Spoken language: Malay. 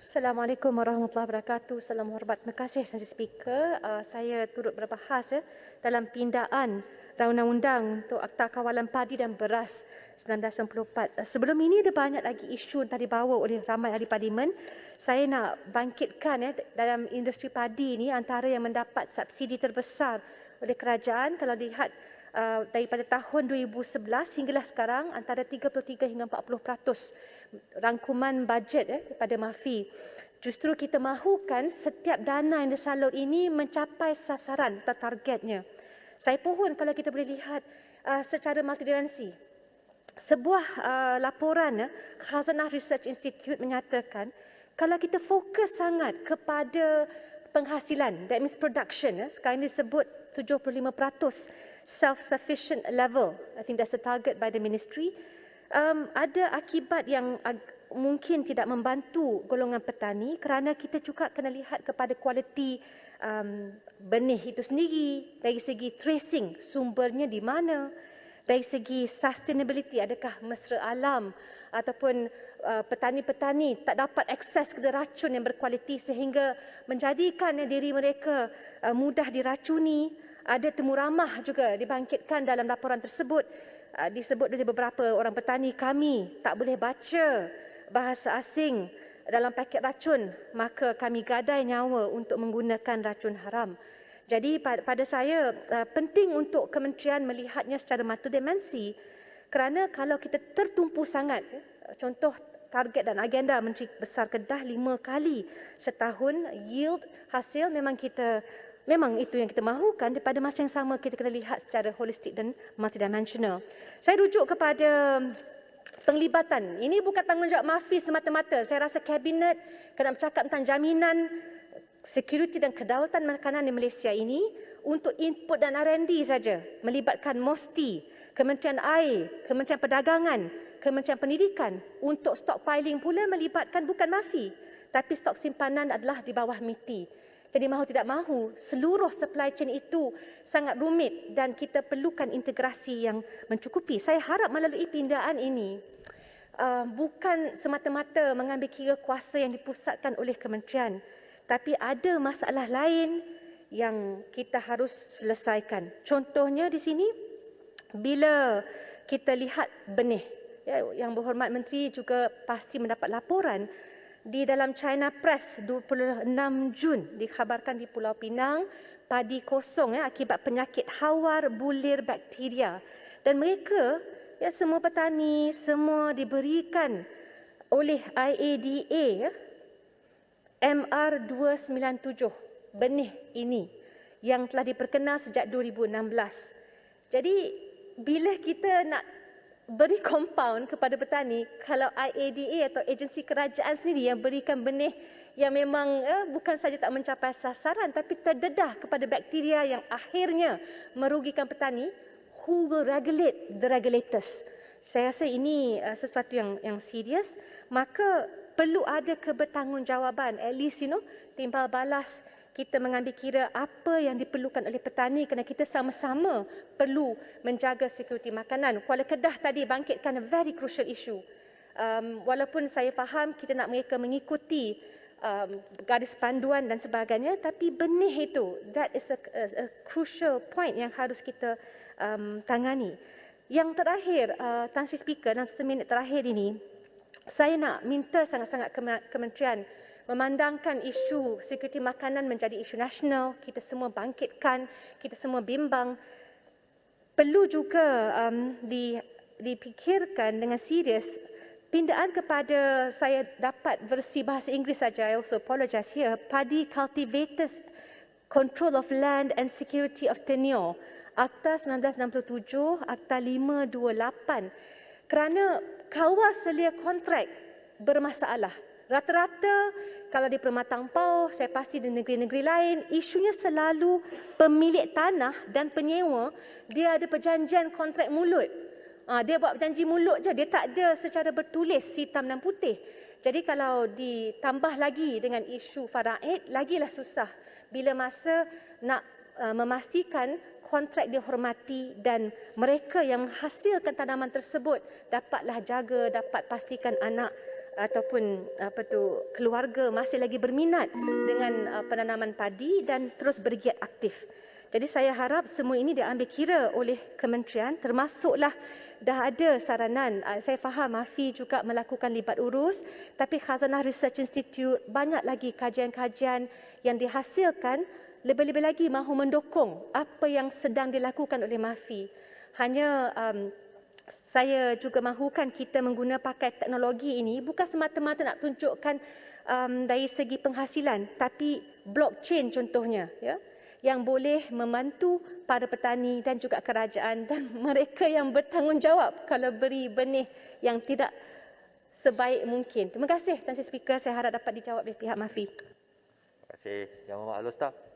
Assalamualaikum warahmatullahi wabarakatuh. Salam hormat. Terima kasih Tuan Speaker. Saya turut berbahas dalam pindaan undang-undang untuk Akta Kawalan Padi dan Beras 1994. Sebelum ini ada banyak lagi isu yang tadi bawa oleh ramai ahli parlimen. Saya nak bangkitkan dalam industri padi ini antara yang mendapat subsidi terbesar oleh kerajaan. Kalau lihat daripada tahun 2011 hinggalah sekarang antara 33 hingga 40% rangkuman bajet daripada MAFI. Justru kita mahukan setiap dana yang disalur ini mencapai sasaran atau targetnya. Saya pohon kalau kita boleh lihat secara multidimensi. Sebuah laporan Khazanah Research Institute menyatakan kalau kita fokus sangat kepada penghasilan, that means production, sekarang disebut 75% self-sufficient level. I think that's the target by the ministry. Ada akibat yang mungkin tidak membantu golongan petani kerana kita juga kena lihat kepada kualiti benih itu sendiri, dari segi tracing sumbernya di mana, dari segi sustainability adakah mesra alam ataupun petani-petani tak dapat akses kepada racun yang berkualiti sehingga menjadikan diri mereka mudah diracuni. Ada temu ramah juga dibangkitkan dalam laporan tersebut. Disebut oleh beberapa orang petani, kami tak boleh baca bahasa asing dalam paket racun, maka kami gadai nyawa untuk menggunakan racun haram. Jadi pada saya penting untuk kementerian melihatnya secara multidimensi kerana kalau kita tertumpu sangat, contoh target dan agenda Menteri Besar Kedah 5 kali setahun yield hasil memang itu yang kita mahukan. Pada masa yang sama kita kena lihat secara holistik dan multidimensional. Saya rujuk kepada penglibatan. Ini bukan tanggungjawab MAFI semata-mata. Saya rasa Kabinet kena bercakap tentang jaminan security dan kedaulatan makanan di Malaysia ini untuk input dan R&D saja. Melibatkan MOSTI, Kementerian Air, Kementerian Perdagangan, Kementerian Pendidikan. Untuk stockpiling pula melibatkan bukan MAFI, tapi stok simpanan adalah di bawah MITI. Jadi mahu tidak mahu, seluruh supply chain itu sangat rumit dan kita perlukan integrasi yang mencukupi. Saya harap melalui pindaan ini, bukan semata-mata mengambil kira kuasa yang dipusatkan oleh kementerian, tapi ada masalah lain yang kita harus selesaikan. Contohnya di sini, bila kita lihat benih, Yang Berhormat Menteri juga pasti mendapat laporan, di dalam China Press 26 Jun dikhabarkan di Pulau Pinang padi kosong akibat penyakit hawar bulir bakteria dan mereka semua petani semua diberikan oleh IADA MR297 benih ini yang telah diperkenal sejak 2016. Jadi bila kita nak beri compound kepada petani, kalau IADA atau agensi kerajaan sendiri yang berikan benih yang memang bukan saja tak mencapai sasaran tapi terdedah kepada bakteria yang akhirnya merugikan petani, who will regulate the regulators? Saya rasa ini sesuatu yang serius, maka perlu ada kebertanggungjawaban, at least timbal balas kita mengambil kira apa yang diperlukan oleh petani kerana kita sama-sama perlu menjaga sekuriti makanan. Kuala Kedah tadi bangkitkan a very crucial issue. Walaupun saya faham kita nak mereka mengikuti garis panduan dan sebagainya, tapi benih itu, that is a crucial point yang harus kita tangani. Yang terakhir, Tan Sri Speaker, dalam seminit terakhir ini, saya nak minta sangat-sangat kementerian memandangkan isu sekuriti makanan menjadi isu nasional, kita semua bangkitkan, kita semua bimbang. Perlu juga dipikirkan dengan serius pindaan kepada, saya dapat versi bahasa Inggeris saja, I also apologize here, Paddy Cultivators Control of Land and Security of Tenure, Akta 1967, Akta 528, kerana kawal selia kontrak bermasalah. Rata-rata kalau di Permatang Pauh, saya pasti di negeri-negeri lain, isunya selalu pemilik tanah dan penyewa, dia ada perjanjian kontrak mulut. Dia buat perjanji mulut je, dia tak ada secara bertulis hitam dan putih. Jadi kalau ditambah lagi dengan isu faraid, lagilah susah. Bila masa nak memastikan kontrak dihormati dan mereka yang menghasilkan tanaman tersebut dapatlah jaga, dapat pastikan anak ataupun keluarga masih lagi berminat dengan penanaman padi dan terus bergiat aktif. Jadi saya harap semua ini diambil kira oleh kementerian, termasuklah dah ada saranan. Saya faham MAFI juga melakukan libat urus, tapi Khazanah Research Institute banyak lagi kajian-kajian yang dihasilkan, lebih-lebih lagi mahu mendukung apa yang sedang dilakukan oleh MAFI. Hanya saya juga mahukan kita menggunakan pakai teknologi ini bukan semata-mata nak tunjukkan dari segi penghasilan, tapi blockchain contohnya, ya, yang boleh membantu para petani dan juga kerajaan dan mereka yang bertanggungjawab kalau beri benih yang tidak sebaik mungkin. Terima kasih, Tan Sri Speaker. Saya harap dapat dijawab oleh pihak MAFI. Terima kasih Yang Berhormat Alor Staf.